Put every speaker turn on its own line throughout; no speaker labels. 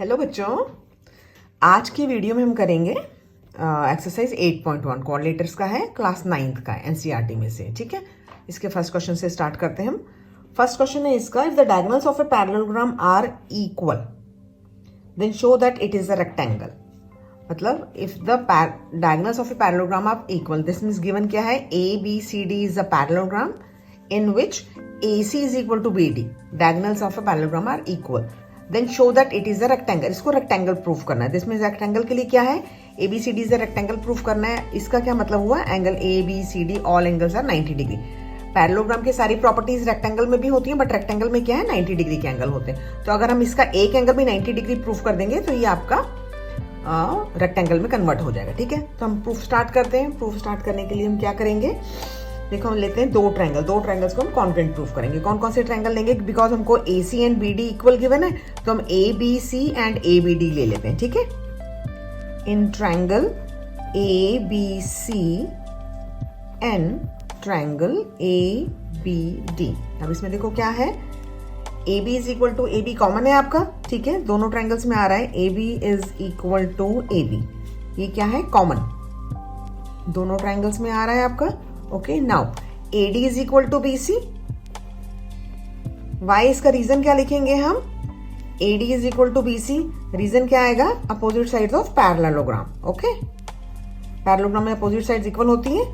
Hello बच्चों, आज की वीडियो में हम करेंगे एक्सरसाइज 8.1 कोऑर्डिनेटर्स का है, क्लास 9th का है एनसीईआरटी में से। ठीक है, इसके फर्स्ट क्वेश्चन से स्टार्ट करते हैं हम। फर्स्ट क्वेश्चन है इसका, if the diagonals of a parallelogram are equal then show that it is a rectangle. मतलब if the diagonals of a parallelogram are equal, this means given क्या है, A B C D is a parallelogram in which A C is equal to B D. Diagonals of a parallelogram are equal then show that it is a rectangle. इसको rectangle proof करना है। This means rectangle के लिए क्या है, A B C D is a rectangle proof करना है। इसका क्या मतलब हुआ, angle A B C D all angles are 90 degree. Parallelogram की सारी प्रॉपर्टीज रेक्टेंगल में भी होती हैं, बट रेक्टेंगल में क्या है, 90 डिग्री के एंगल होते हैं। तो अगर हम इसका एक एंगल भी 90 डिग्री प्रूफ कर देंगे तो ये आपका रेक्टेंगल में कन्वर्ट हो जाएगा। ठीक है, तो हम प्रूफ स्टार्ट करते हैं। प्रूफ स्टार्ट करने के लिए हम क्या करेंगे, देखो हम लेते हैं दो ट्रायंगल्स को हम कॉन्ग्रुएंट प्रूफ करेंगे। कौन कौन से ट्रायंगल लेंगे, बिकॉज हमको A C and B D equal given है, तो हम A B C and A B D ले लेते हैं। ठीक है, in triangle A B C and triangle A B D. अब इसमें देखो क्या है, A B is equal to A B common है आपका। ठीक है, दोनों ट्रायंगल्स में आ रहा है A B is equal to A B, ये क्या है, कॉमन, दोनों ट्रायंगल्स में आ रहा है आपका। Okay, now A D is equal to B C. Why, इसका रीजन क्या लिखेंगे हम, A D is equal to B C, reason क्या आएगा, opposite sides of parallelogram. Okay, parallelogram में अपोजिट साइड्स इक्वल होती हैं।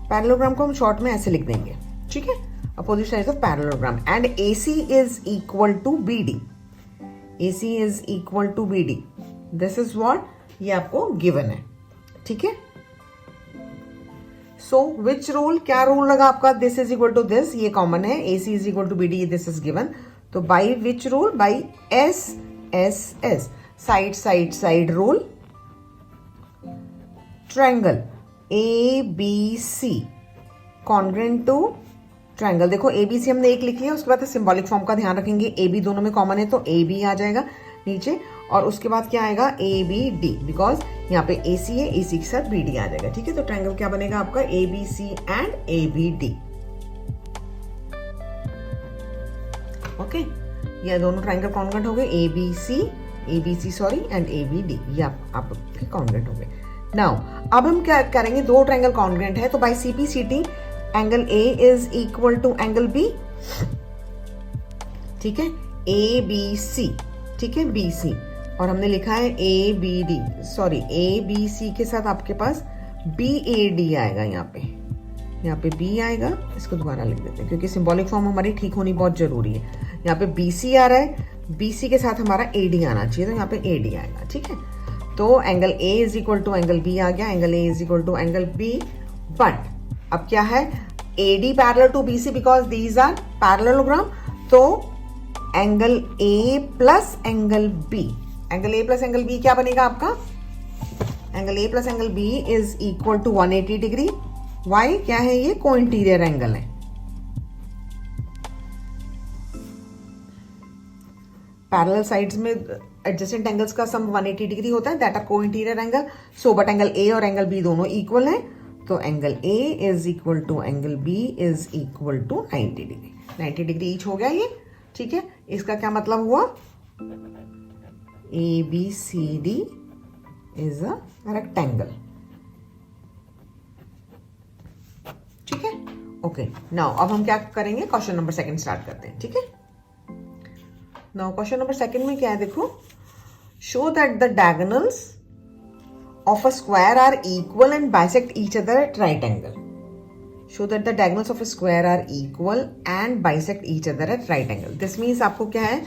पैरेललोग्राम को हम शॉर्ट में ऐसे लिख देंगे। ठीक है, opposite sides of parallelogram and A C is equal to B D. A C is equal to B D, this is what, ये आपको गिवन है। ठीक है, सो विच रूल, क्या रूल लगा आपका, this is equal to this, ये common है, A C is equal to B D, this is given. तो by which rule, by S S S, side side side rule. Triangle A B C congruent to triangle, देखो A B सी हमने एक लिख लिया, उसके बाद symbolic form का ध्यान रखेंगे। ए बी दोनों में कॉमन है तो ए बी आ जाएगा नीचे, और उसके बाद क्या आएगा, ए बी डी, बिकॉज यहाँ पे ए सी है, ए सी के साथ बी डी आ जाएगा। ठीक है, तो ट्रायंगल क्या बनेगा आपका, A B C and A B D. Okay, ये दोनों ट्रायंगल कॉन्ग्रुएंट हो गए, A B C sorry and A B D, ये आपके कॉन्ग्रुएंट हो गए। नाउ अब हम क्या करेंगे, दो ट्रायंगल कॉन्ग्रुएंट है तो by C P C T angle A is equal to angle B. ठीक है, ए बी सी, ठीक है, बी सी, और हमने लिखा है A B D, sorry A B C के साथ आपके पास बी ए डी आएगा। यहाँ पे बी आएगा, इसको दोबारा लिख देते हैं क्योंकि सिंबॉलिक फॉर्म हमारी ठीक होनी बहुत जरूरी है। यहाँ पे बी सी आ रहा है, बी सी के साथ हमारा ए डी आना चाहिए, तो यहाँ पे ए डी आएगा। ठीक है, तो angle A is equal to angle B आ गया, angle A is equal to angle B. But अब क्या है, A D parallel to B C, because these are parallelogram, तो angle A plus angle B, angle A plus angle B क्या बनेगा आपका, angle A plus angle B is equal to 180 degree. Why क्या है, ये को इंटीरियर एंगल है। Parallel sides में एडजेसेंट एंगल्स का सम 180 डिग्री होता है, that are co interior angle. So but angle A और एंगल बी दोनों इक्वल है, तो angle A is equal to angle B is equal to 90 degree. 90 degree each हो गया ये। ठीक है, इसका क्या मतलब हुआ, A B C D is a rectangle. ठीक है, ओके, नाउ अब हम क्या करेंगे, क्वेश्चन नंबर सेकंड स्टार्ट करते हैं। ठीक है, नाउ क्वेश्चन नंबर सेकंड में क्या है, देखो, show that the diagonals of a square are equal and bisect each other at right angle. Show that the diagonals of a square are equal and bisect each other at right angle. This means आपको क्या है,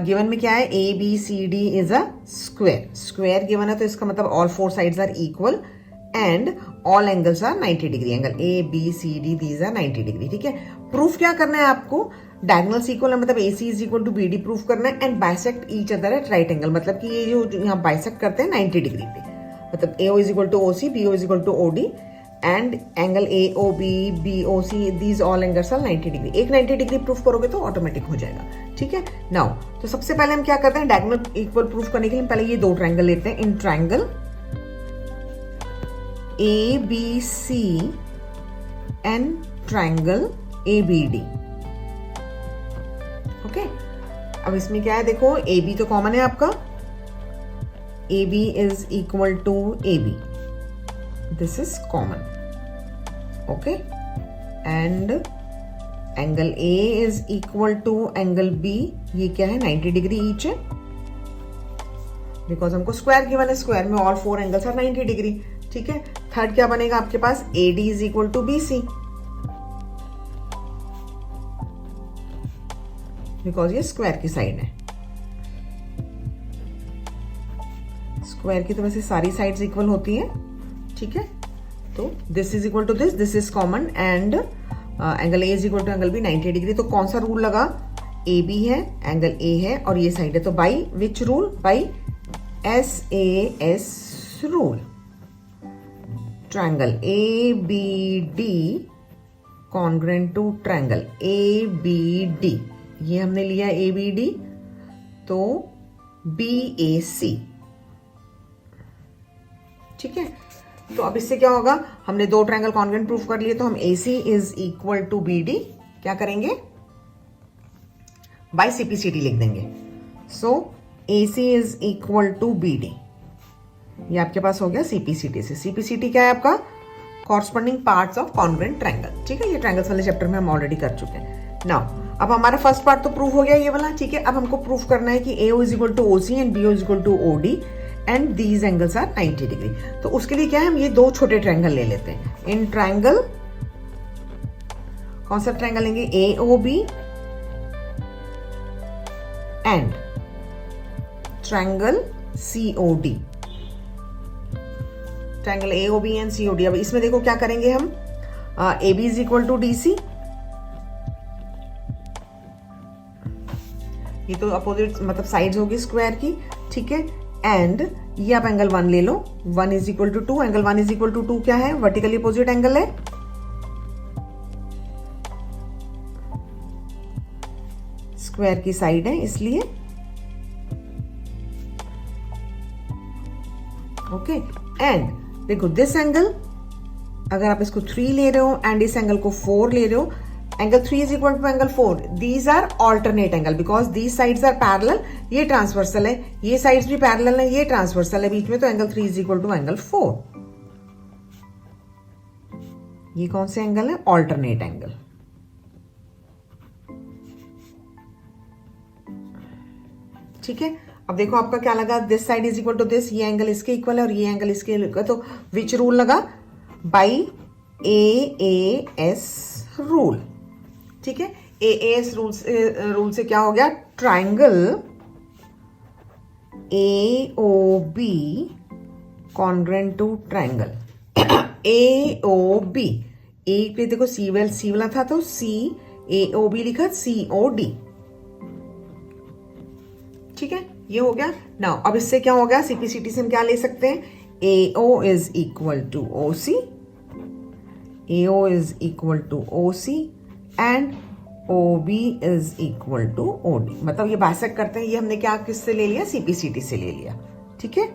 given में क्या है, A B C D is a square. Square given है तो इसका मतलब all four sides are equal and all angles are 90 degree. Angle A B C D these are 90 degree. ठीक है, प्रूफ क्या करना है आपको, डायगोनल्स इक्वल है, मतलब A C is equal to B D proof करना है, and bisect each other at right angle, मतलब कि ये जो यहाँ बाइसेक्ट करते हैं 90 डिग्री पे, मतलब A O is equal to O C, B O is equal to O D, and angle A O B O C, these all angles are 90 degree. एक 90 डिग्री प्रूफ करोगे तो ऑटोमेटिक हो जाएगा। ठीक है, नाउ तो सबसे पहले हम क्या करते हैं, डायगोनल इक्वल प्रूफ करने के लिए पहले ये दो ट्रायंगल लेते हैं। In triangle A B C and triangle A B D. Okay, अब इसमें क्या है देखो, ए बी तो कॉमन है आपका, A B is equal to A B, this is common, okay, and angle A is equal to angle B, ये क्या है 90 डिग्री ईच है, बिकॉज हमको स्क्वायर गिवन है, स्क्वायर में ऑल 4 एंगल्स आर 90 डिग्री, ठीक है। थर्ड क्या बनेगा आपके पास, A D is equal to B C, because ये स्क्वायर की साइड है, स्क्वायर की तो वैसे सारी साइड्स इक्वल होती हैं, ठीक है। तो this is equal to this is common, and angle A is equal to angle B 90 degree. तो कौन सा रूल लगा, ए बी है, एंगल ए है और ये साइड है, तो by which rule, by SAS rule, triangle A B D congruent to triangle A B D, ये हमने लिया ए बी डी, तो BAC, ठीक है। तो अब इससे क्या होगा, हमने 2 ट्रायंगल कॉन्ग्रेंट प्रूफ कर लिए, तो हम AC is equal to BD क्या करेंगे, बाय CPCT लिख देंगे। So AC is equal to BD, ये आपके पास हो गया CPCT से। CPCT क्या है आपका, corresponding parts of congruent triangle, ठीक है। ये ट्रायंगल्स वाले चैप्टर में हम ऑलरेडी कर चुके हैं। नाउ अब हमारा फर्स्ट पार्ट तो प्रूफ हो गया ये वाला, ठीक है। अब हमको प्रूफ करना है कि AO is equal to OC and BO is equal to OD and these angles are 90 degree. तो उसके लिए क्या है, हम ये 2 छोटे ट्रायंगल ले लेते हैं। इन ट्रायंगल, कौन सा ट्रायंगल लेंगे, AOB and triangle COD, triangle AOB and COD। अब इसमें देखो क्या करेंगे हम, AB is equal to DC, ये तो अपोजिट मतलब साइड्स होगी स्क्वायर की, ठीक है। एंड ये आप एंगल 1 ले लो, 1 is equal to 2, angle 1 is equal to 2 क्या है, वर्टिकली अपोजिट एंगल है, स्क्वायर की साइड है इसलिए, ओके। एंड देखो दिस एंगल, अगर आप इसको 3 ले रहे हो एंड इस एंगल को 4 ले रहे हो, angle 3 is equal to angle 4, these are alternate angle because these sides are parallel, ये ट्रांसवर्सल है, ये साइड्स भी पैरेलल है, ये ट्रांसवर्सल है बीच में, तो angle 3 is equal to angle 4। ये कौन से एंगल है, ऑल्टरनेट एंगल, ठीक है। अब देखो आपका क्या लगा, this side is equal to this, ये एंगल इसके इक्वल है और ये एंगल इसके इक्वल, तो विच रूल लगा, बाई AAS रूल, ठीक है। AAS रूल से क्या हो गया, triangle AOB congruent to triangle AOB, A पे देखो सी वाला था तो AOB लिखा COD, ठीक है। ये हो गया। नाउ अब इससे क्या हो गया, CPCT से हम क्या ले सकते हैं, AO is equal to OC, AO is equal to OC and OB is equal to OD, मतलब ये बाइसेक्ट करते हैं, ये हमने क्या किससे ले लिया, CPCT से ले लिया, ठीक है।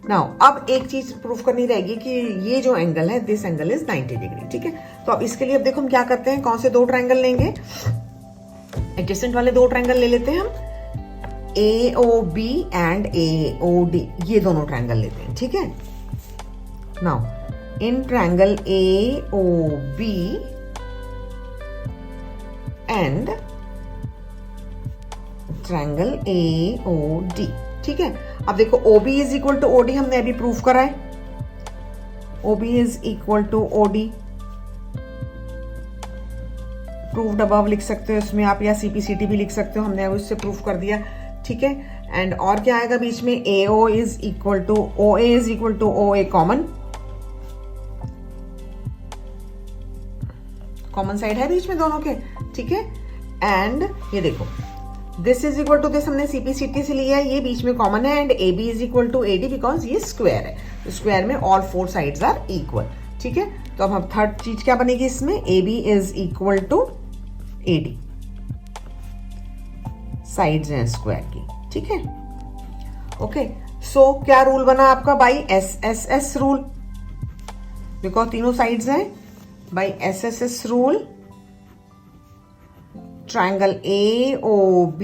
नाउ अब एक चीज प्रूफ करनी रहेगी कि ये जो एंगल है, दिस एंगल इज 90 डिग्री, ठीक है। तो अब इसके लिए अब देखो हम क्या करते हैं, कौन से 2 ट्रायंगल लेंगे, एडजेसेंट वाले 2 ट्रायंगल ले लेते हैं हम, AOB एंड AOD, ये दोनों ट्रायंगल लेते हैं, ठीक है। Now in triangle AOB and triangle AOD, ठीक है। अब देखो OB is equal to OD हमने अभी प्रूफ करा है, OB is equal to OD, proved above लिख सकते हो इसमें आप, या CPCT भी लिख सकते हो, हमने उससे प्रूफ कर दिया, ठीक है। एंड और क्या आएगा बीच में, AO is equal to OA is equal to OA common, common side है बीच में दोनों के, ठीक है। एंड ये देखो this is equal to this हमने CPCT से लिया है, ये बीच में कॉमन है, and AB is equal to AD because ये स्क्वायर है, तो स्क्वायर में ऑल 4 साइड्स आर इक्वल, ठीक है। तो अब हम थर्ड चीज क्या बनेगी इसमें, AB is equal to AD, sides हैं स्क्वायर की, ठीक है। ओके, सो क्या रूल बना आपका, बाई SSS रूल, बिकॉज तीनों साइड्स हैं, by SSS rule triangle AOB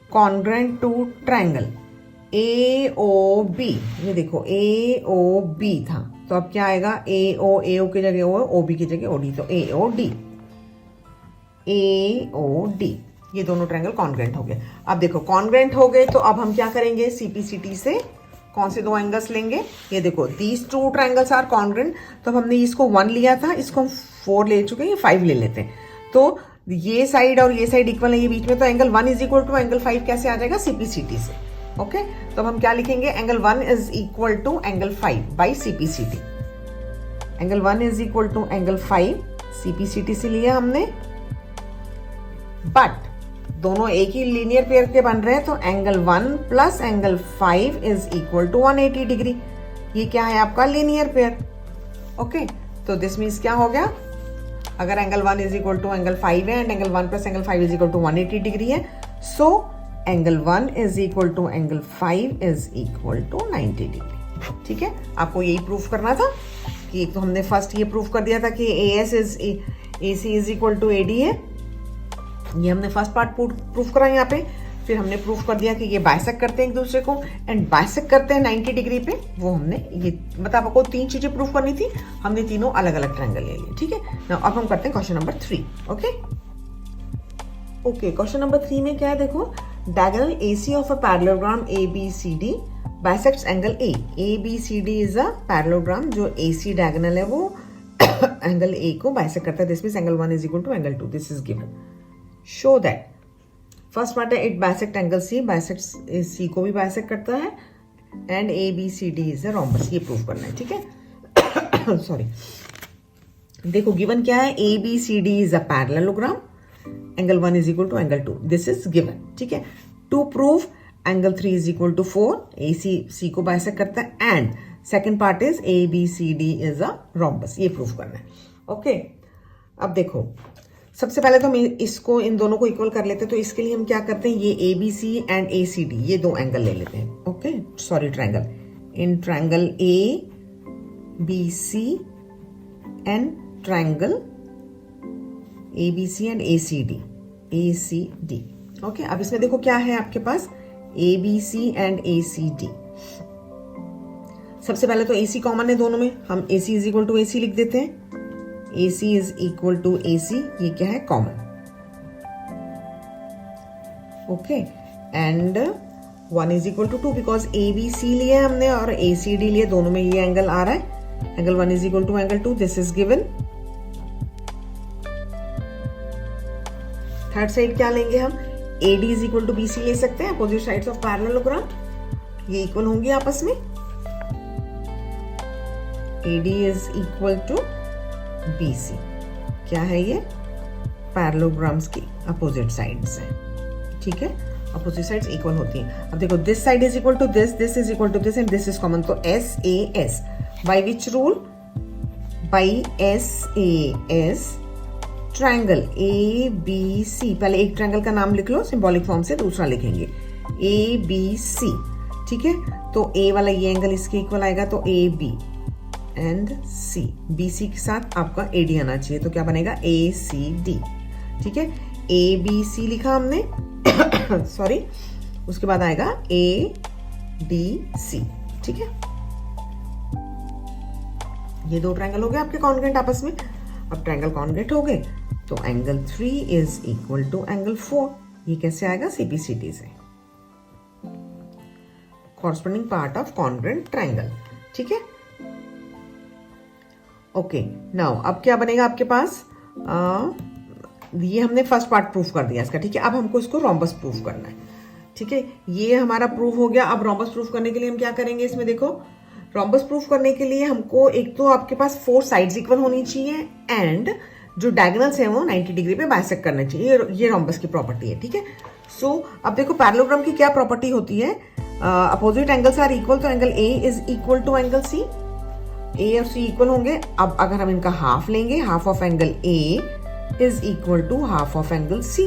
congruent to triangle AOB, ये देखो AOB था, तो अब क्या आएगा, AO की जगह O, OB की जगह OD, तो AOD, ये दोनों ट्रायंगल कॉन्ग्रेंट हो गए। अब देखो कॉन्ग्रेंट हो गए तो अब हम क्या करेंगे, CPCT से कौन से दो एंगल्स लेंगे, ये देखो these two triangles are congruent, तो हमने इसको 1 लिया था, इसको हम 4 ले चुके हैं, 5 ले लेते हैं, तो ये साइड और ये साइड इक्वल है, ये बीच में, तो angle 1 is equal to angle 5 कैसे आ जाएगा, CPCT से। ओके, तो हम क्या लिखेंगे, angle 1 is equal to angle 5 by CPCT। Angle 1 is equal to angle 5 CPCT से लिया हमने, बट दोनों एक ही लीनियर पेयर के बन रहे हैं, तो angle 1 plus angle 5 is equal to 180 degree. ये क्या है आपका लीनियर पेयर। ओके, तो दिस मीन्स क्या हो गया, अगर angle 1 is equal to angle 5 है and angle 1 plus angle 5 is equal to 180 degree है, so angle 1 is equal to angle 5 is equal to 90 degree. ठीक है, आपको यही प्रूफ करना था कि एक तो हमने फर्स्ट ये प्रूफ कर दिया था कि AC is equal to AD है, ये हमने फर्स्ट पार्ट प्रूफ करा यहाँ पे, फिर हमने प्रूफ कर दिया कि ये बाइसेक्ट करते हैं एक दूसरे को एंड बाइसेक्ट करते हैं 90 डिग्री पे, वो हमने ये मतलब आपको 3 चीजें प्रूफ करनी थी, हमने तीनों अलग अलग ट्रायंगल ले लिए। ठीक है, नाउ अब हम करते हैं question number 3। Okay, question number 3 में क्या है, देखो diagonal AC of a parallelogram ABCD bisects angle A। ABCD is a parallelogram, जो AC डायगोनल है वो एंगल A को बाइसेक्ट करता है, this means angle 1 is equal to angle 2, this is given. Show that, first part है it bisect angle C, bisect C को भी bisect करता है, and ABCD is a rhombus, ये प्रूव करना है। ठीक है, सॉरी, देखो गिवन क्या है, ABCD is a parallelogram, angle 1 is equal to angle 2, this is given. ठीक है, to prove angle 3 is equal to 4, AC C को बाइसेक्ट करता है, and second part is ABCD is a rhombus, ये prove करना है। ओके, अब देखो सबसे पहले तो हम इसको इन दोनों को इक्वल कर लेते हैं, तो इसके लिए हम क्या करते हैं, ये ABC एंड ACD ये दो एंगल ले लेते हैं। Okay, sorry triangle, in triangle ABC and triangle ABC and ACD। Okay, अब इसमें देखो क्या है आपके पास, ABC एंड ACD। सबसे पहले तो AC कॉमन है दोनों में, हम AC is equal to AC लिख देते हैं, AC is equal to AC, ये क्या है, common. Okay, and 1 is equal to 2, because ABC लिया हमने और ACD लिया, दोनों में ये एंगल आ रहा है, angle 1 is equal to angle 2, this is given. Third side क्या लेंगे हम, AD is equal to BC ले सकते हैं, अपोजिट साइड्स ऑफ पैरेललोग्राम, ये इक्वल होंगे आपस में, AD is equal to BC, क्या है ये, पैरेललोग्राम्स की अपोजिट साइड्स हैं। ठीक है, अपोजिट साइड्स इक्वल होती हैं। अब देखो this side is equal to this, this is equal to this and this is common, तो SAS by which rule, by SAS triangle ABC, पहले एक ट्रायंगल का नाम लिख लो सिंबॉलिक फॉर्म से, दूसरा लिखेंगे ABC। ठीक है, तो A वाला ये एंगल इसके इक्वल आएगा, तो AB एंड C, BC के साथ आपका AD आना चाहिए, तो क्या बनेगा, ACD। ठीक है, ABC लिखा हमने सॉरी, उसके बाद आएगा ADC। ठीक है, ये दो ट्रायंगल हो गए आपके कॉन्ग्रेंट आपस में। अब ट्रायंगल कॉन्ग्रेंट हो गए, तो angle 3 is equal to angle 4, ये कैसे आएगा, CPCT से, corresponding part of congruent triangle. ठीक है, ओके, नाउ अब क्या बनेगा आपके पास, ये हमने फर्स्ट पार्ट प्रूफ कर दिया इसका। ठीक है, अब हमको इसको रोम्बस प्रूफ करना है। ठीक है, ये हमारा प्रूफ हो गया। अब रोम्बस प्रूफ करने के लिए हम क्या करेंगे, इसमें देखो रोम्बस प्रूफ करने के लिए हमको एक तो आपके पास 4 साइड्स इक्वल होनी चाहिए एंड जो डायगोनल्स हैं वो 90 डिग्री पे बाइसेक्ट करने चाहिए, ये रोम्बस की प्रॉपर्टी है। ठीक है, सो अब देखो पैरेललोग्राम की क्या प्रॉपर्टी होती है, अपोजिट एंगल्स आर इक्वल, तो angle A is equal to angle C, A और C इक्वल होंगे। अब अगर हम इनका हाफ लेंगे, half of angle A is equal to half of angle C,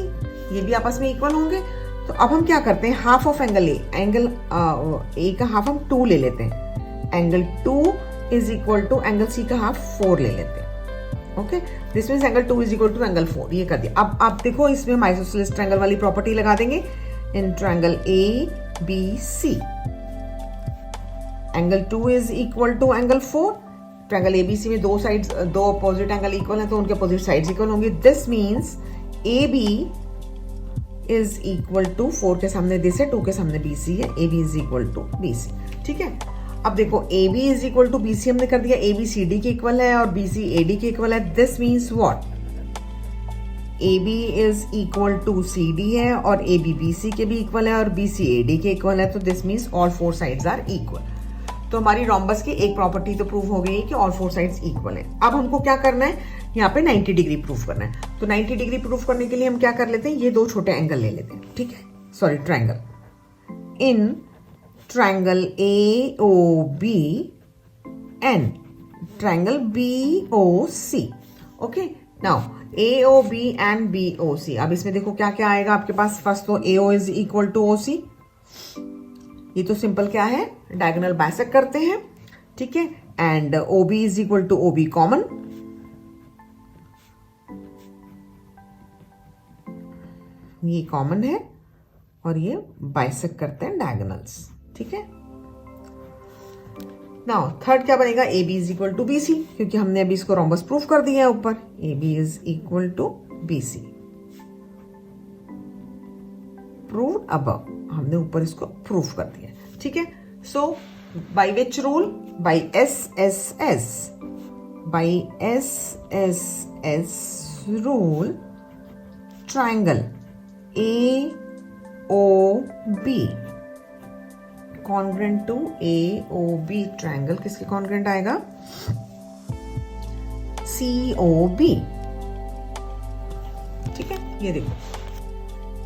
ये भी आपस में इक्वल होंगे। तो अब हम क्या करते हैं, half of angle A, angle A का हाफ हम 2 ले लेते हैं, angle 2 is equal to angle C का हाफ 4 ले लेते हैं। Okay, this means angle 2 is equal to angle 4, ये कर दिया। अब आप देखो इसमें हम आइसोसेलेस ट्रायंगल वाली प्रॉपर्टी लगा देंगे। In triangle ABC angle 2 is equal to angle 4। Triangle ABC में दो साइड्स, दो अपोजिट एंगल इक्वल हैं तो उनके अपोजिट साइड्स इक्वल होंगे। This means AB is equal to 4 के सामने दिस है, 2 के सामने BC है, AB is equal to BC। ठीक है, अब देखो AB is equal to BC हमने कर दिया, AB CD के इक्वल है और BC AD के इक्वल है। This means what, AB is equal to CD है और AB BC के भी इक्वल है और BC AD के इक्वल है, तो this means all 4 sides are equal. तो हमारी रोम्बस की एक प्रॉपर्टी तो प्रूव हो गई कि ऑल 4 साइड्स इक्वल है। अब हमको क्या करना है, यहाँ पे 90 डिग्री प्रूफ करना है। तो 90 डिग्री प्रूफ करने के लिए हम क्या कर लेते हैं, ये दो छोटे एंगल ले लेते हैं। ठीक है, sorry triangle. In triangle AOB and triangle BOC। Okay, now AOB and BOC। अब इसमें देखो क्या क्या आएगा आपके पास। फर्स्ट तो AO is equal to OC, ये तो सिंपल क्या है, डायगोनल बाइसेक्ट करते हैं। ठीक है, and OB is equal to OB common, ये कॉमन है और ये बाइसेक्ट करते हैं डायगोनल्स। ठीक है, नाउ थर्ड क्या बनेगा, AB is equal to BC, क्योंकि हमने अभी इसको रोम्बस प्रूफ कर दिया है ऊपर। AB is equal to BC, proved above, हमने ऊपर इसको प्रूफ कर दिया। ठीक है, so by which rule, by SSS rule, triangle AOB congruent to AOB triangle किसके कॉन्ग्रेंट आएगा, COB। ठीक है, ये देखो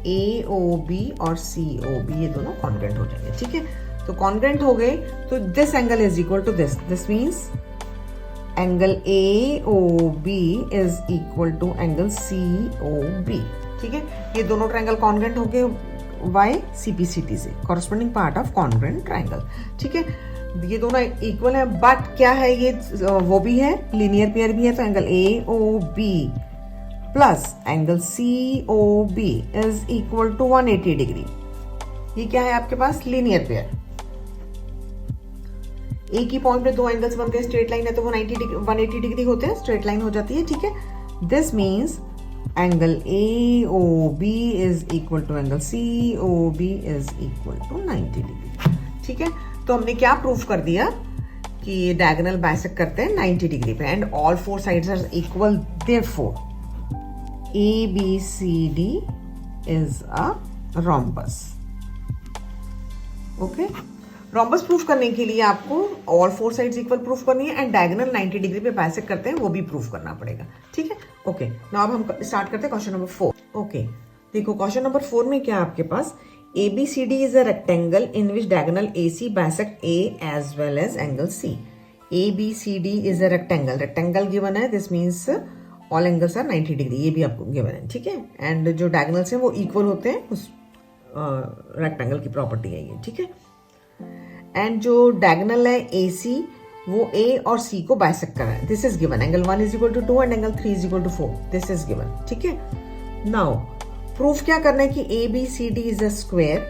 AOB और COB ये दोनों कॉन्ग्रेंट हो जाएंगे। ठीक है, तो कॉन्ग्रेंट हो गए तो this angle is equal to this means angle AOB is equal to angle COB। ठीक है, ये दोनों ट्रायंगल कॉन्ग्रेंट हो गए वाई CPCT से, corresponding part of congruent triangle. ठीक है, ये दोनों इक्वल है, बट क्या है, ये वो भी है, लीनियर पेयर भी है। तो angle AOB plus angle COB is equal to 180 degree. ये क्या है आपके पास, लीनियर पेयर। एक ही पॉइंट पे दो एंगल्स बनते हैं, स्ट्रेट लाइन है तो वो 180 डिग्री होते हैं, स्ट्रेट लाइन हो जाती है। ठीक है, this means angle AOB is equal to angle COB is equal to 90 degree. ठीक है, तो हमने क्या प्रूफ कर दिया कि ये डायगोनल बाइसेक्ट करते हैं 90 डिग्री पे and all 4 sides are equal, therefore ABCD is a rhombus. Okay, rhombus proof करने के लिए आपको ऑल 4 साइड्स इक्वल प्रूफ करनी है एंड डायगोनल 90 डिग्री पे बाइसेक्ट करते हैं वो भी प्रूफ करना पड़ेगा। ठीक है, ओके, नाउ अब हम स्टार्ट करते हैं क्वेश्चन नंबर 4। ओके, देखो क्वेश्चन नंबर 4 में क्या आपके पास, ABCD is a rectangle in which diagonal AC bisect A as well as angle C। ABCD is a rectangle given है, this means all angles are 90 degree, ये भी आपको given है। ठीक है, एंड जो डायगोनल्स हैं वो इक्वल होते हैं, उस रेक्टेंगल की प्रॉपर्टी है ये। ठीक है, एंड जो डायगोनल है AC वो A और C को बाइसेक्ट कर रहा है, this is given, angle 1 is equal to 2 and angle 3 is equal to 4, this is given. ठीक है, नाउ प्रूफ क्या करना है कि ABCD is a square.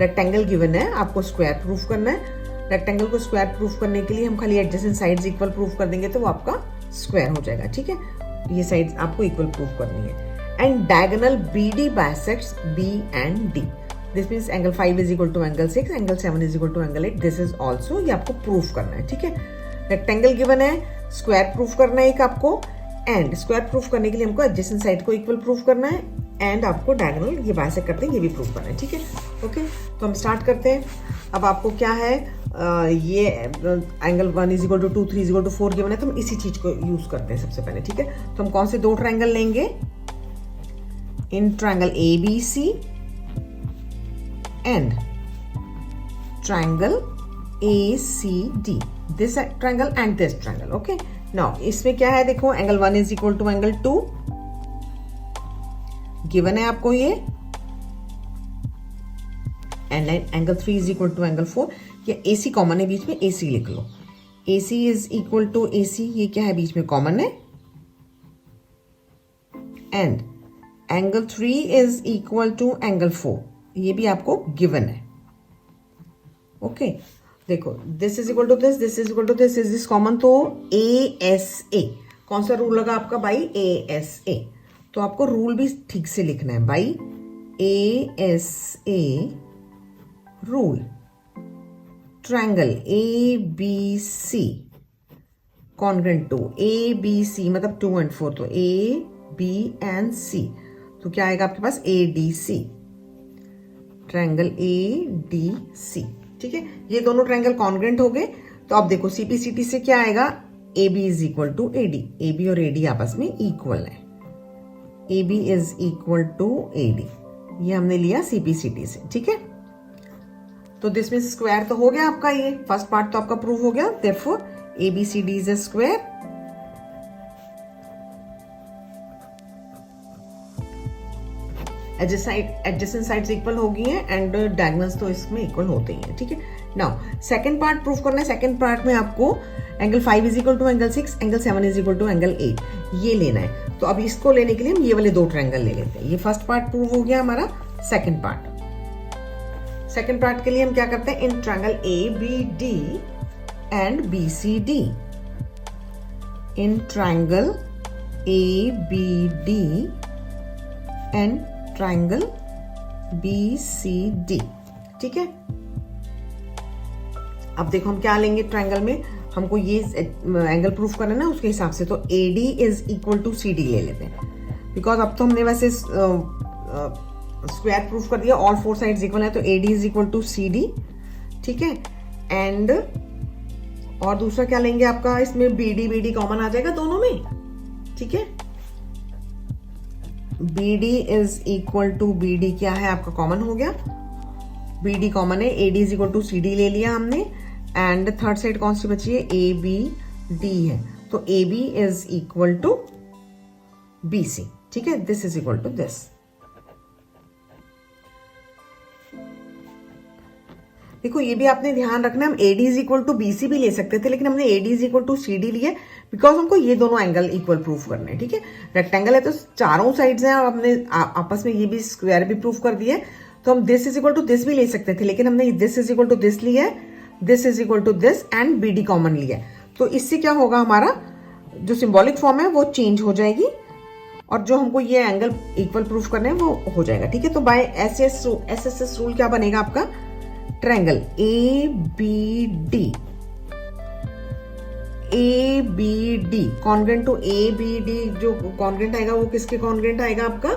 Rectangle given है, आपको स्क्वायर प्रूफ करना है। रेक्टेंगल को स्क्वायर प्रूफ करने के लिए हम खाली एडजेसेंट साइड्स इक्वल प्रूफ कर देंगे तो वो आपका स्क्वायर हो जाएगा। ठीक है, ये साइड्स आपको इक्वल प्रूफ करनी है। And diagonal BD bisects B and D, this means angle 5 is equal to angle 6, angle 7 is equal to angle 8, this is also, ये आपको प्रूफ करना है। ठीक है, रेक्टेंगल गिवन है, स्क्वायर प्रूफ करना है एक आपको, एंड स्क्वायर प्रूफ करने के लिए हमको एडजेसेंट साइड को इक्वल प्रूफ करना है एंड आपको डायगोनल ये बाइसेक्ट करते हैं ये भी प्रूफ करना है। ठीक है, ओके, तो हम स्टार्ट करते हैं। अब आपको क्या है, ये angle 1 is equal to 2, 3 is equal to 4 given है, तो हम इसी चीज को यूज करते हैं सबसे पहले। ठीक है, तो हम कौन से दो ट्रायंगल लेंगे, in triangle ABC and triangle ACD, this triangle and this triangle. Okay, now इसमें क्या है, देखो angle 1 is equal to angle 2 given है आपको ये, and angle 3 is equal to angle 4, ये AC कॉमन है बीच में, AC लिख लो। AC is equal to AC, ये क्या है बीच में कॉमन है, and angle 3 is equal to angle 4, ये भी आपको गिवन है। ओके देखो, this is equal to this, this is equal to this, is this common, तो ASA कौन सा रूल लगा आपका बाई ASA, तो आपको रूल भी ठीक से लिखना है by ASA rule. Triangle ABC congruent to ABC मतलब 2 and 4, तो A B and C, तो क्या आएगा आपके पास ADC, ट्रायंगल ADC। ठीक है, ये दोनों ट्रायंगल कॉन्ग्रेंट हो गए। तो अब देखो CPCT से क्या आएगा, AB is equal to AD, AB और AD आपस में इक्वल है, AB is equal to AD, ये हमने लिया CPCT से। ठीक है, तो दिस मींस स्क्वायर तो हो गया आपका, ये फर्स्ट पार्ट तो आपका प्रूव हो गया। Therefore ABCD is a square. Adjacent sides equal हो गई हैं एंड डायगोनल्स तो इसमें इक्वल होते ही हैं। ठीक है, नाउ सेकंड पार्ट प्रूफ करना है। सेकंड पार्ट में आपको angle 5 is equal to angle 6, angle 7 is equal to angle 8, ये लेना है। तो अब इसको लेने के लिए हम ये वाले दो ट्रायंगल ले लेते हैं। ये फर्स्ट पार्ट प्रूव हो गया हमारा। सेकंड पार्ट के लिए हम क्या करते हैं, in triangle ABD and BCD, in triangle ABD and triangle BCD। ठीक है, अब देखो हम क्या लेंगे ट्रायंगल में, हमको ये एंगल प्रूफ करना है ना, उसके हिसाब से तो AD is equal to CD ले लेते हैं, बिकॉज अब तो हमने वैसे स्क्वायर प्रूफ कर दिया, ऑल 4 साइड्स इक्वल है, तो AD is equal to CD। ठीक है, एंड और दूसरा क्या लेंगे आपका, इसमें BD कॉमन आ जाएगा दोनों में। ठीक है, BD is equal to BD क्या है आपका, कॉमन हो गया, BD कॉमन है, AD is equal to CD ले लिया हमने, एंड थर्ड साइड कौन सी बची है, ABD है, तो AB is equal to BC। ठीक है, this is equal to this. देखो ये भी आपने ध्यान रखना, हम AD is equal to BC भी ले सकते थे, लेकिन हमने AD is equal to CD लिए बिकॉज हमको ये दोनों एंगल इक्वल प्रूफ करने हैं। ठीक है, रेक्टेंगल है तो चारों साइड्स हैं, और हमने आपस में ये भी स्क्वायर भी प्रूफ कर दिया है, तो हम this is equal to this भी ले सकते थे, लेकिन हमने this is equal to this लिया है, this is equal to this and BD कॉमन लिया है। तो इससे क्या होगा, हमारा जो सिंबॉलिक फॉर्म है वो चेंज हो जाएगी, और जो हमको ये एंगल इक्वल प्रूफ करने हैं वो हो जाएगा। ठीक है, तो बाय SSS रूल क्या बनेगा आपका, triangle ABD congruent to ABD, जो कॉन्ग्रेंट आएगा वो किसके कॉन्ग्रेंट आएगा आपका,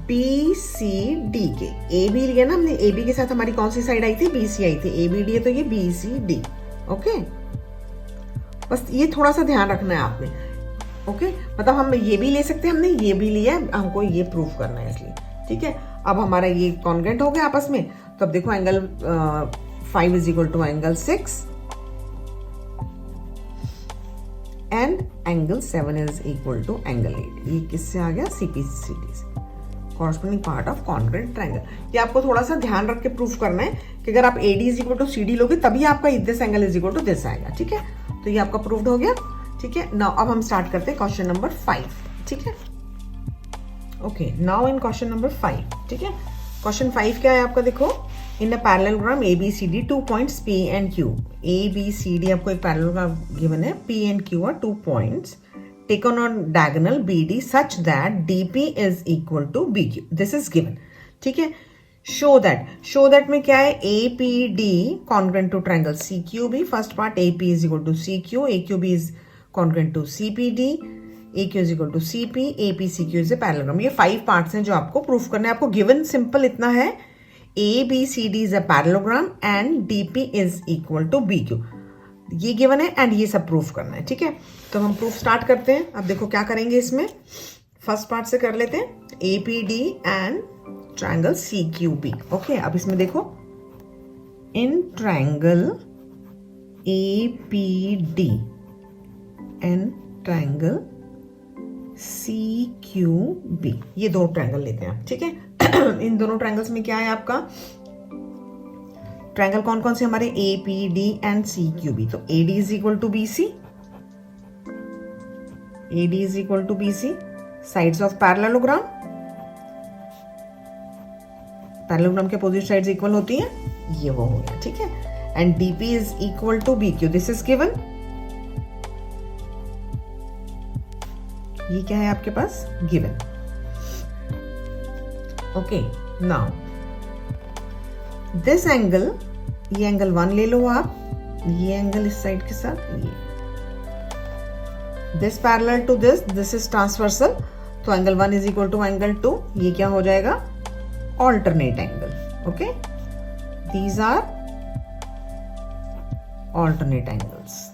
BCD के। AB लिया ना हमने, AB के साथ हमारी कौन सी साइड आई थी, BC आई थी, ABD है तो ये BCD। ओके, बस ये थोड़ा सा ध्यान रखना है आपने। ओके, मतलब हम ये भी ले सकते हैं, हमने ये भी लिया, हमको ये प्रूफ करना है इसलिए। ठीक है, अब हमारा ये कॉन्ग्रेंट हो गया आपस में, तो अब देखो angle 5 is equal to angle 6 and angle 7 is equal to angle 8। ये किससे आ गया, CPCT से, corresponding part of congruent triangle. ये आपको थोड़ा सा ध्यान रख के प्रूफ करना है कि अगर आप AD is equal to CD लोगे तभी आपका this angle is equal to this आएगा। ठीक है, तो ये आपका प्रूव्ड हो गया। ठीक है, नाउ अब हम स्टार्ट करते हैं क्वेश्चन नंबर 5। ठीक है, okay, now in question number 5। ठीक है, क्वेश्चन 5 क्या है आपका, देखो in a parallelogram ABCD 2 points P and Q। ABCD आपको एक पैरेललोग्राम गिवन है, P and Q are 2 points taken on diagonal BD such that DP is equal to BQ। This is given। ठीक है, show that में क्या है, APD congruent to triangle CQB। First part AP is equal to CQ, AQB is congruent to CPD, AQ is equal to CP, APCQ is a parallelogram। ये 5 parts हैं जो आपको proof करने हैं। आपको गिवन सिंपल इतना है, ABCD is a parallelogram and DP is equal to BQ। ये गिवन है एंड ये सब प्रूफ करना है। ठीक है, तो हम प्रूफ स्टार्ट करते हैं। अब देखो क्या करेंगे, इसमें फर्स्ट पार्ट से कर लेते हैं, APD and triangle CQB। Okay, अब इसमें देखो in triangle APD and triangle CQB, ये दो ट्रायंगल लेते हैं। ठीक है, इन दोनों ट्रायंगल्स में क्या है आपका, ट्रायंगल कौन कौन से हमारे, APD एंड CQB। तो AD is equal to BC, AD is equal to BC, sides of parallelogram, parallelogram के अपोजिट साइड्स इक्वल होती हैं, ये वो हो गया, ठीक है। And DP is equal to BQ, this is given. ये क्या है आपके पास, given. Okay, now this angle, ये एंगल 1 ले लो आप, ये एंगल इस साइड के साथ, ये this parallel to this is transversal, तो angle 1 is equal to angle 2, ये क्या हो जाएगा, alternate angle. Okay, these are alternate angles.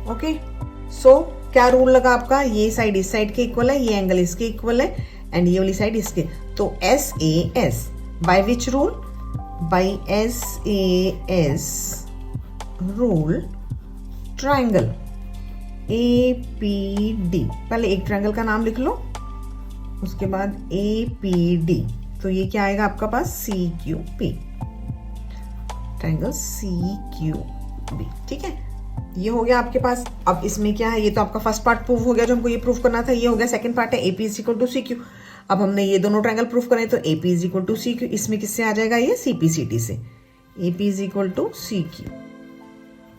Okay, so क्या रूल लगा आपका, ये साइड इस साइड के इक्वल है, ये एंगल इसके इक्वल है, एंड ये वाली साइड इसके, तो SAS by which rule, by SAS rule triangle APD, पहले एक ट्रायंगल का नाम लिख लो, उसके बाद APD, तो ये क्या आएगा आपका पास, CQP, ट्रायंगल CQB, ठीक है। ये हो गया आपके पास। अब इसमें क्या है, ये तो आपका फर्स्ट पार्ट प्रूव हो गया जो हमको ये प्रूव करना था, ये हो गया सेकंड पार्ट है AP is equal to CQ। अब हमने ये दोनों ट्रायंगल प्रूव करें तो AP is equal to CQ, इसमें किससे आ जाएगा, ये CPCT से, AP is equal to CQ,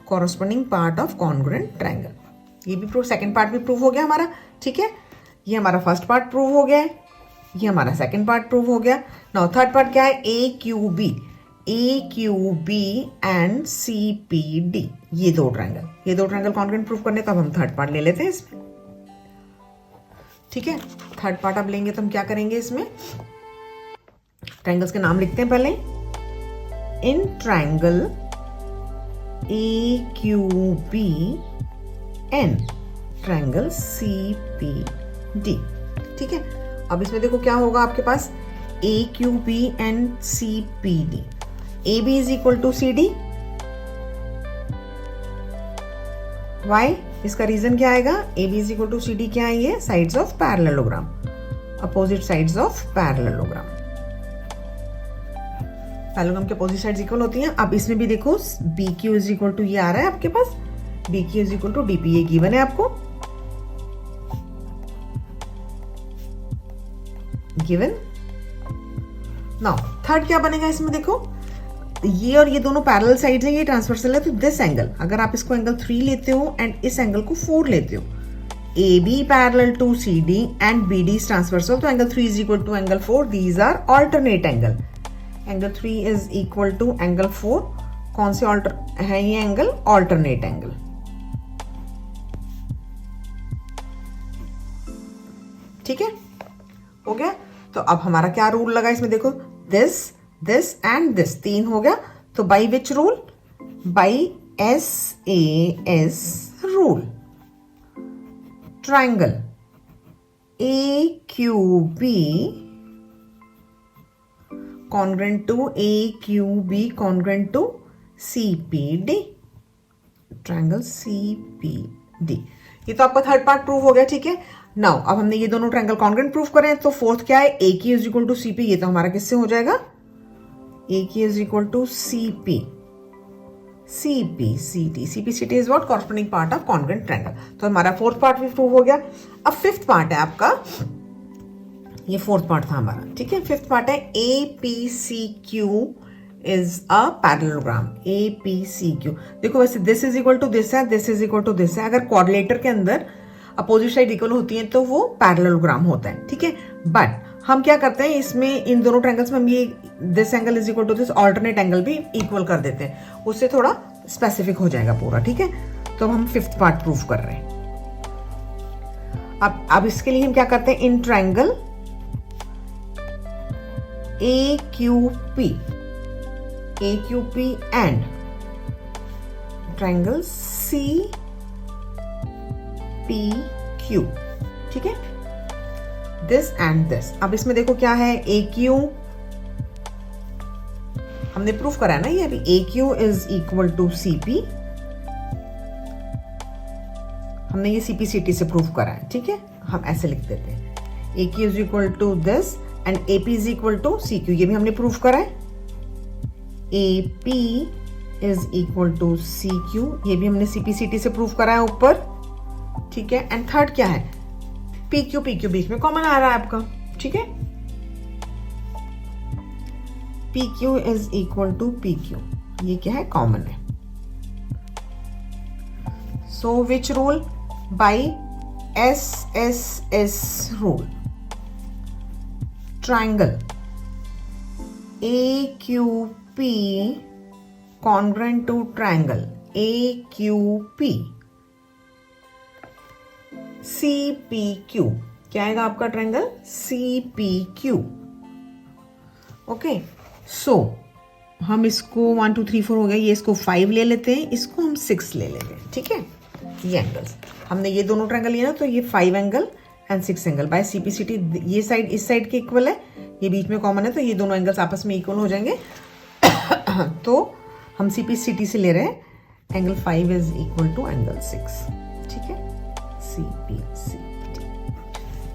corresponding part of congruent triangle. ये भी प्रूव, सेकंड पार्ट भी प्रूव हो गया हमारा, ठीक है। ये हमारा फर्स्ट पार्ट प्रूव हो गया है, ये हमारा सेकंड पार्ट प्रूव हो गया। नाउ थर्ड पार्ट क्या है, AQB एंड CPD, ये दो ट्रायंगल कॉन्ग्रुएंट प्रूव करने, तो अब हम थर्ड पार्ट ले लेते हैं इसमें, ठीक है। थर्ड पार्ट अब लेंगे तो हम क्या करेंगे, इसमें ट्रायंगल्स के नाम लिखते हैं पहले। In triangle AQB and triangle CPD, ठीक है। अब इसमें देखो क्या होगा आपके पास, AQB and CPD, AB is equal to CD। Why, इसका रीजन क्या आएगा, AB is equal to CD क्या है, ये sides of parallelogram, opposite sides of parallelogram, parallelogram के अपोजिट साइड्स इक्वल होती हैं। अब इसमें भी देखो BQ इज इक्वल टू, ये आ रहा है आपके पास, BQ is equal to DP, ये गिवन है आपको, गिवन। नाउ थर्ड क्या बनेगा इसमें, देखो ये और ये दोनों पैरेलल साइड्स हैं, ये ट्रांसवर्सल है, तो दिस एंगल, अगर आप इसको एंगल 3 लेते हो एंड इस एंगल को 4 लेते हो, AB parallel to CD and BD is transversal, तो angle 3 is equal to angle 4, these are alternate angle. Angle 3 is equal to angle 4, कौन से ऑल्टर है ये एंगल, ऑल्टरनेट एंगल, ठीक है, हो गया। तो अब हमारा क्या रूल लगा इसमें, देखो दिस एंड दिस, 3 हो गया, तो by which rule, by SAS rule, triangle AQB congruent to AQB congruent to CPD, triangle CPD। ये तो आपका थर्ड पार्ट प्रूव हो गया, ठीक है। नाउ अब हमने ये दोनों ट्रायंगल कॉन्ग्रुएंट प्रूव करें, तो फोर्थ क्या है, AQ is equal to CP, ये तो हमारा किससे हो जाएगा, AQ is equal to CPCT is what, corresponding part of congruent triangle. तो हमारा फोर्थ पार्ट भी प्रूव हो गया। अब फिफ्थ पार्ट है आपका, ये फोर्थ पार्ट था हमारा, ठीक है। फिफ्थ पार्ट है APCQ is a parallelogram, APCQ। देखो वैसे this is equal to this है, this is equal to this है, अगर क्वाड्रिलेटर के अंदर अपोजिट साइड इक्वल होती है तो वो पैरेललोग्राम होता है, ठीक है। बट हम क्या करते हैं इसमें, इन दोनों ट्रायंगल्स में हम ये this angle is equal to this alternate angle भी इक्वल कर देते हैं, उससे थोड़ा स्पेसिफिक हो जाएगा पूरा, ठीक है। तो हम फिफ्थ पार्ट प्रूफ कर रहे हैं। अब इसके लिए हम क्या करते हैं, in triangle AQP and triangle CPQ, ठीक है, दिस एंड दिस। अब इसमें देखो क्या है, AQ हमने प्रूफ करा है ना, ये अभी AQ is equal to CP, हमने ये CPCT से प्रूफ करा है, ठीक है। हम ऐसे लिख देते हैं, AQ is equal to this and AP is equal to CQ, ये भी हमने प्रूफ करा है। AP is equal to CQ, ये भी हमने CPCT से प्रूफ करा है ऊपर, ठीक है। एंड थर्ड क्या है, पी क्यू बीच में कॉमन आ रहा है आपका, ठीक है। P Q is equal to P Q, ये क्या है, कॉमन है। So which rule, by S S S rule, triangle A Q P congruent to triangle AQP CPQ, क्या आएगा आपका ट्रायंगल CPQ। ओके, सो हम इसको 1 2 3 4 हो गया, ये इसको 5 ले लेते हैं, इसको हम 6 ले लेंगे, ठीक है। ये एंगल्स हमने ये दोनों ट्रायंगल लिया ना, तो ये 5 angle and 6 angle by CPCT, ये साइड इस साइड के इक्वल है, ये बीच में कॉमन है, तो ये दोनों एंगल्स आपस में इक्वल हो जाएंगे। तो हम CPCT से ले रहे हैं angle 5 is equal to angle 6, ठीक है, CPCT।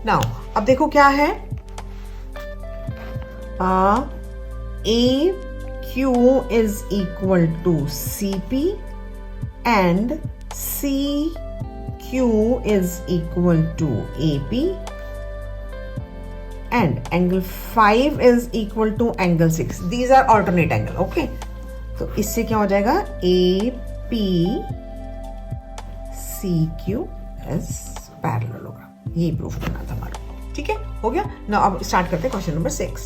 नाउ अब देखो क्या है, AQ is equal to CP and CQ is equal to AP and angle 5 is equal to angle 6. These are alternate angle, okay? तो इससे क्या हो जाएगा, AP CQ is parallel होगा, ये प्रूफ करना था हमारा, ठीक है, हो गया ना। अब स्टार्ट करते हैं क्वेश्चन नंबर 6।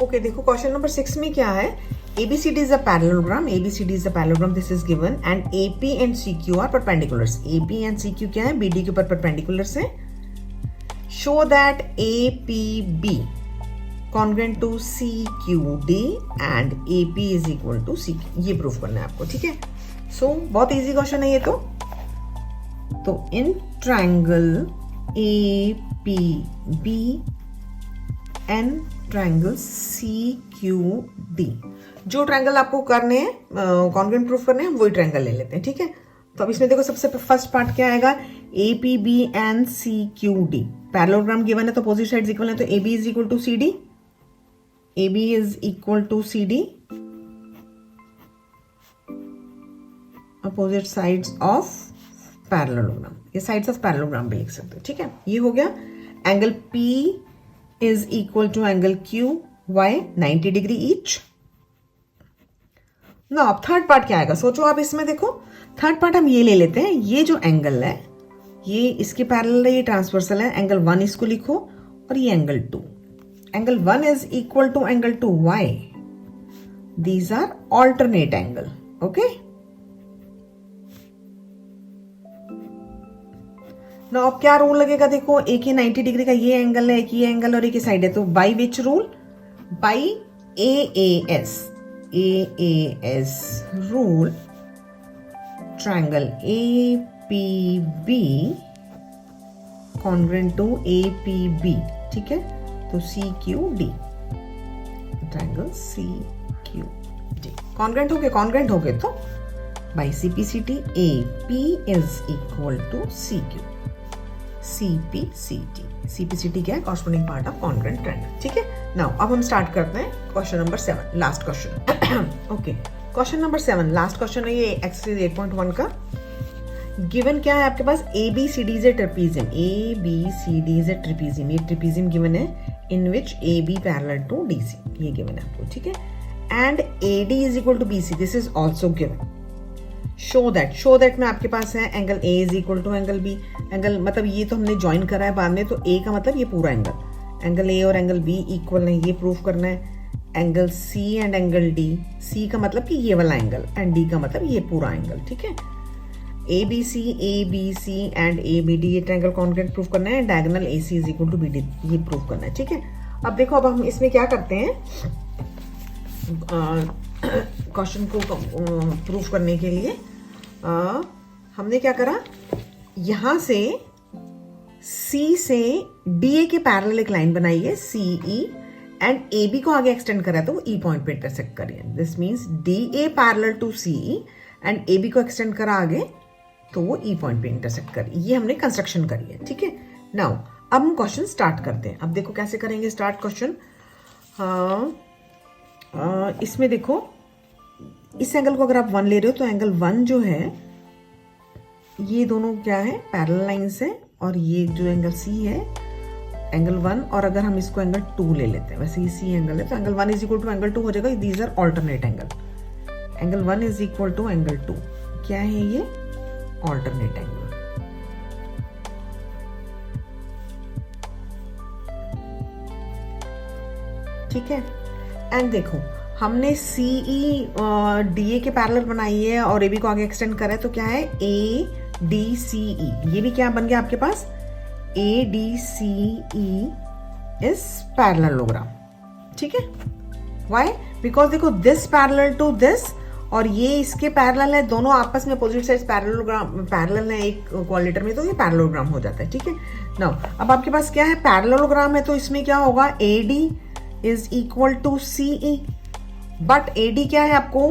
ओके, देखो क्वेश्चन नंबर 6 में क्या है, ABCD is a parallelogram, ABCD is a parallelogram, this is given, and AP and CQ are perpendiculars. AP and CQ क्या है, BD के ऊपर perpendiculars है। Show that APB congruent to CQD and AP is equal to CQ, ये proof करना है आपको, ठीक है। सो बहुत इजी क्वेश्चन है ये तो in triangle APB and triangle CQD, जो ट्रायंगल आपको करने हैं कॉन्ग्रुएंट प्रूफ करने हैं, वही ट्रायंगल ले लेते हैं, ठीक है। तो अब इसमें देखो सबसे फर्स्ट पार्ट क्या आएगा, APB and CQD parallelogram given है, तो अपोजिट साइड्स इक्वल है, तो AB is equal to CD, AB is equal to CD, opposite sides of parallelogram, ये साइड्स ऑफ पैरेललोग्राम भी लिख सकते हो, ठीक है। ये हो गया, angle P is equal to angle Q, Y 90 degree each. ना अब थर्ड पार्ट क्या आएगा, सोचो आप इसमें देखो, थर्ड पार्ट हम ये ले लेते हैं, ये जो एंगल है ये इसके पैरेलल है, ये ट्रांसवर्सल है, एंगल 1 इसको लिखो, और ये angle 2, angle 1 is equal to angle 2, why, these are alternate angle, okay. ना अब क्या रूल लगेगा, देखो एक ही 90 डिग्री का ये एंगल है, एक ही एंगल और एक ही साइड है, तो by which rule, by AAS rule, triangle APB congruent to APB, ठीक है, तो CQD, ट्रायंगल CQD कॉन्ग्रेंट हो गए तो by CPCT AP is equal to CQ, CPCT क्या है, corresponding part of congruent triangle, ठीक है। नाउ अब हम स्टार्ट करते हैं question number 7, last question. Okay, question number 7 last question है, ये एक्सरसाइज 8.1 का। गिवन क्या है आपके पास, ABCD is a trapezium, ABCD is a trapezium, ये ट्रेपीजियम गिवन है in which AB parallel to DC, ये गिवन है आपको, ठीक है। And AD is equal to BC, this is also given. Show that में आपके पास है angle A is equal to angle B, angle मतलब ये तो हमने ज्वाइन करा है बाद में, तो A का मतलब ये पूरा एंगल A और एंगल B इक्वल है, ये प्रूफ करना है। Angle C and angle D, C का मतलब कि ये वाला एंगल एंड D का मतलब ये पूरा एंगल, ठीक है। ABC एंड ABD ये ट्रायंगल कॉन्ग्रुएंट प्रूफ करना है, diagonal AC is equal to BD ये प्रूफ करना है, ठीक है। अब देखो अब हम इसमें क्या करते हैं, क्वेश्चन को प्रूफ करने के लिए हमने क्या करा, यहां से C से DA के पैरेलल एक लाइन बनाई है CE एंड AB को आगे एक्सटेंड करा तो वो E पॉइंट पे इंटरसेक्ट करिए, this means DA parallel to CE and AB को एक्सटेंड करा आगे तो वो E पॉइंट पे इंटरसेक्ट करी, ये हमने कंस्ट्रक्शन करी है, ठीक है। नाउ अब हम क्वेश्चन स्टार्ट करते हैं। अब देखो कैसे करेंगे स्टार्ट क्वेश्चन। इसमें देखो इस एंगल को अगर आप 1 ले रहे हो तो एंगल 1 जो है ये दोनों क्या है, पैरेलल लाइंस है, और ये जो एंगल सी है एंगल 1, और अगर हम इसको एंगल 2 ले लेते हैं, वैसे ये सी एंगल है तो angle 1 is equal to angle 2 हो जाएगा। These are alternate angle. Angle 1 is equal to angle 2, क्या है ये? Alternate angle. ठीक है। एंड देखो हमने सीई डीए के पैरेलल बनाई है और एबी को आगे एक्सटेंड करा है, तो क्या है? ए डी सी ई, ये भी क्या बन गया आपके पास? A D C E is parallelogram. ठीक है। व्हाई? बिकॉज देखो दिस पैरेलल टू दिस और ये इसके पैरेलल है, दोनों आपस में अपोजिट साइड पैरेलल है एक क्वाड्रिलेटरल में, तो ये पैरेललोग्राम हो जाता है। ठीक है। नाउ अब आपके पास क्या है? पैरेललोग्राम है, तो इसमें क्या होगा? A D is equal to C E, but A D क्या है आपको?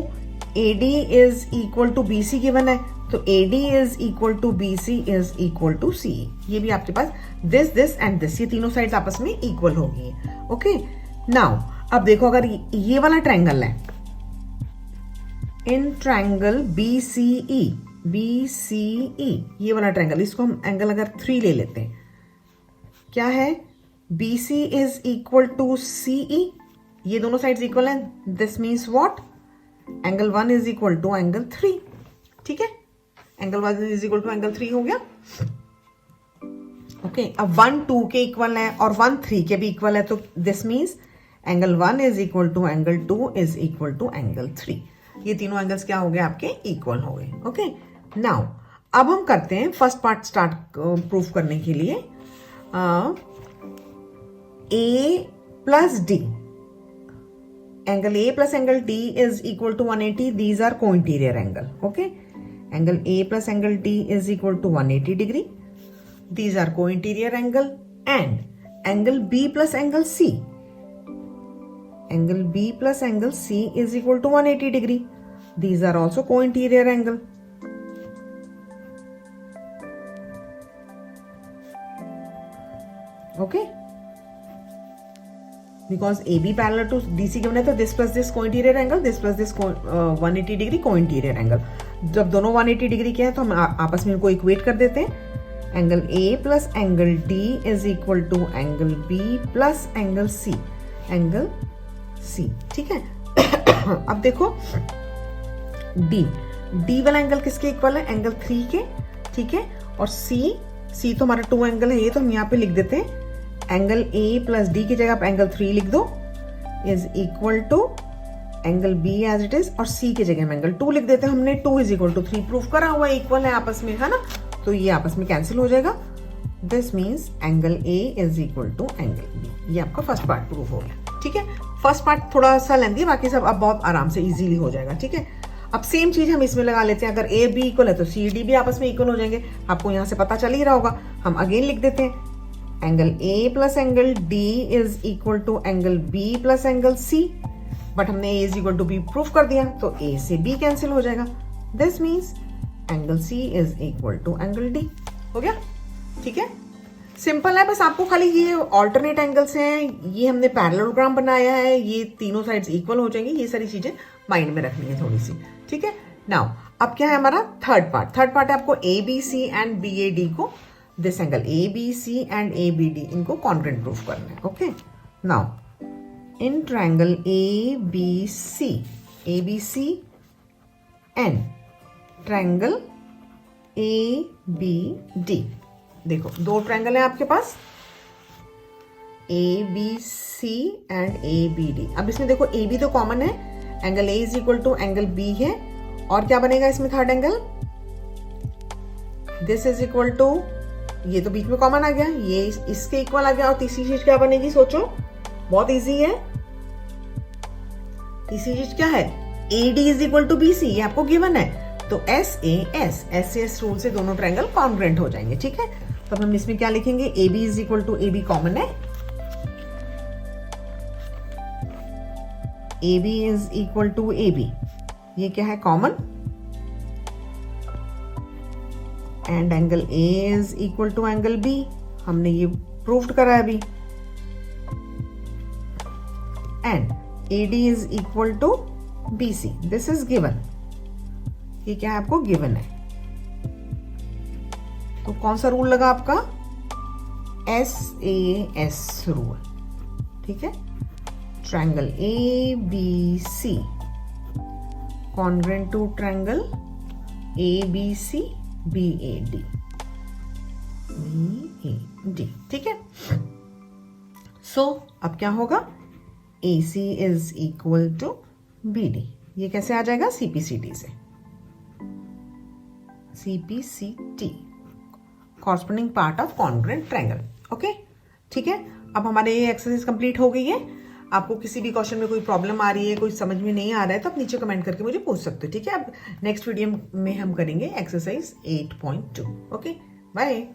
A D is equal to B C given है, तो A D is equal to B C is equal to C. ये भी आपके पास दिस एंड दिस, ये तीनों साइड्स आपस में इक्वल होगी। ओके। नाउ अब देखो अगर ये वाला ट्रायंगल है, in triangle B C E, ये वाला ट्रायंगल, इसको हम एंगल अगर 3 ले लेते हैं, क्या है? B C is equal to C E, ये दोनों साइड्स इक्वल हैं। This means what? Angle 1 is equal to angle 3। ठीक है। Angle 1 is equal to angle 3 हो गया। ओके। अब 1 2 के इक्वल है और 1 3 के भी इक्वल है, तो this means angle 1 is equal to angle 2 is equal to angle 3। ये तीनों एंगल्स क्या हो गए? आपके इक्वल हो गए। ओके। नाउ अब हम करते हैं फर्स्ट पार्ट स्टार्ट प्रूफ करने के लिए। A plus D, angle A plus angle D is equal to 180, these are co interior angle. Okay. Angle A plus angle D is equal to 180 degree, these are co interior angle. And angle B plus angle C, angle B plus angle C is equal to 180 degree, these are also co interior angle. Okay. Because A B parallel to D C given है, तो this plus this को interior angle, this plus this 180 degree को interior angle. जब दोनों 180 degree के हैं तो हम आपस में इनको इक्वेट कर देते हैं। Angle A plus angle D is equal to angle B plus angle C, angle C. ठीक है। अब देखो डी वाला एंगल किसके इक्वल है? एंगल 3 के। ठीक है। और सी तो हमारा 2 एंगल है, ये तो हम यहाँ पे लिख देते हैं एंगल ए प्लस डी की जगह आप एंगल 3 लिख दो, is equal to angle B as it is, और सी की जगह हम एंगल 2 लिख देते हैं। हमने 2 इज इक्वल टू 3 प्रूफ करा हुआ, इक्वल है आपस में, है ना? तो ये आपस में कैंसिल हो जाएगा। This means angle A is equal to angle B. ये आपका फर्स्ट पार्ट प्रूफ हो गया। ठीक है। फर्स्ट पार्ट थोड़ा सा लेंदी है, बाकी सब अब बहुत आराम से इजीली हो जाएगा। ठीक है। अब सेम चीज हम इसमें लगा लेते हैं। अगर ए बी इक्वल है तो सी डी भी आपस में इक्वल हो जाएंगे। आपको यहाँ से पता चल ही रहा होगा। हम अगेन लिख देते हैं angle A plus angle D is equal to angle B plus angle C, but हमने A is equal to B proof कर दिया, तो ए से बी कैंसिल हो जाएगा। This means angle C is equal to angle D. हो गया? ठीक है। सिंपल है, बस आपको खाली ये ऑल्टरनेट एंगल्स हैं, ये हमने पैरेललोग्राम बनाया है, ये तीनों साइड्स इक्वल हो जाएंगी, ये सारी चीजें माइंड में रखनी है थोड़ी सी। ठीक है। नाउ अब क्या है हमारा थर्ड पार्ट है आपको A B C and B A D को, this angle A B C and A B D, इनको कॉन्ग्रुएंट प्रूफ करना है। Okay. Now in triangle A B C and triangle A B D, देखो 2 triangle है आपके पास, A B C and A B D. अब इसमें देखो ए बी तो कॉमन है, angle A is equal to angle B है, और क्या बनेगा इसमें third angle? This is equal to, ये तो बीच में कॉमन आ गया, ये इसके इक्वल आ गया, और तीसरी चीज क्या बनेगी? सोचो, बहुत इजी है। तीसरी चीज क्या है? A D is equal to B C, ये आपको गिवन है, तो एस ए एस रूल से दोनों ट्रायंगल कॉन्ग्रुएंट हो जाएंगे। ठीक है। तो हम इसमें क्या लिखेंगे? A B is equal to, A B common है, A B is equal to A B, ये क्या है? Common. And angle A is equal to angle B, हमने ये प्रूव्ड करा है अभी। And A D is equal to B C, this is given, ये क्या है? आपको गिवन है। तो कौन सा रूल लगा आपका? SAS रूल, ठीक है। Triangle ABC congruent to triangle ABC BAD, ठीक है। सो अब क्या होगा, AC is equal to BD। ये कैसे आ जाएगा, CPCT से, CPCT corresponding part of congruent triangle. Okay, ठीक है। अब हमारे ये एक्सरसाइज कंप्लीट हो गई है। आपको किसी भी क्वेश्चन में कोई प्रॉब्लम आ रही है, कोई समझ में नहीं आ रहा है, तो आप नीचे कमेंट करके मुझे पूछ सकते हो, ठीक है। अब नेक्स्ट वीडियो में हम करेंगे एक्सरसाइज 8.2। Okay, bye.